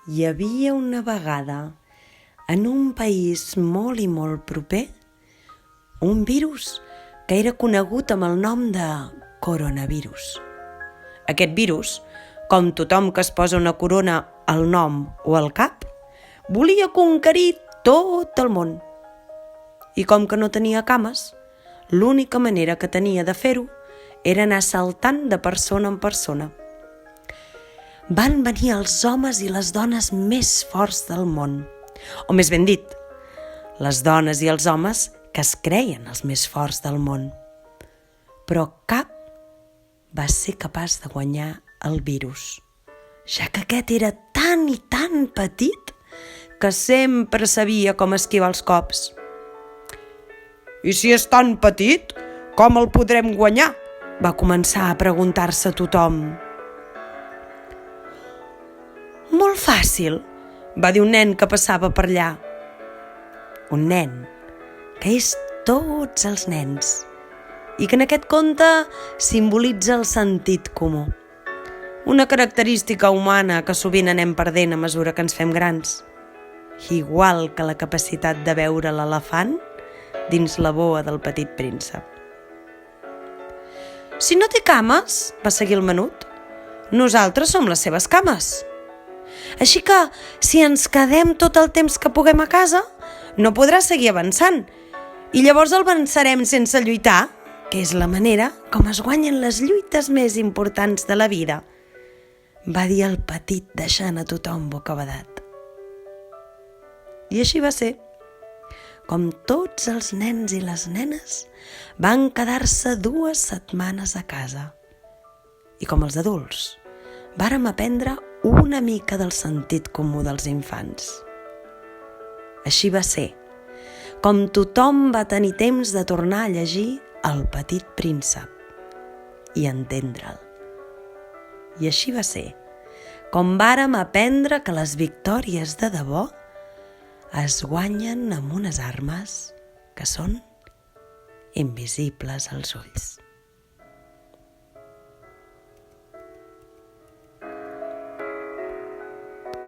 Hi havia una vegada, en un país molt i molt proper, un virus que era conegut amb el nom de coronavirus. Aquest virus, com tothom que es posa una corona al nom o al cap, volia conquerir tot el món. I com que no tenia cames, l'única manera que tenia de fer-ho era anar saltant de persona en persona. Van venir els homes i les dones més forts del món, o més ben dit, les dones i els homes que es creien els més forts del món. Però cap va ser capaç de guanyar el virus, ja que aquest era tan i tan petit que sempre sabia com esquivar els cops. «I si és tan petit, com el podrem guanyar?» va començar a preguntar-se tothom. «Molt fàcil», va dir un nen que passava per allà. Un nen que és tots els nens i que en aquest conte simbolitza el sentit comú. Una característica humana que sovint anem perdent a mesura que ens fem grans, igual que la capacitat de veure l'elefant dins la boa del Petit Príncep. «Si no té cames», va seguir el menut, «nosaltres som les seves cames. Així que, si ens quedem tot el temps que puguem a casa, no podrà seguir avançant, i llavors el vencerem sense lluitar, que és la manera com es guanyen les lluites més importants de la vida», va dir el petit deixant a tothom bocabadat. I així va ser. Com tots els nens i les nenes van quedar-se 2 setmanes a casa. I com els adults, vàrem aprendre una mica del sentit comú dels infants. Així va ser, com tothom va tenir temps de tornar a llegir El Petit Príncep i entendre'l. I així va ser, com vàrem aprendre que les victòries de debò es guanyen amb unes armes que són invisibles als ulls.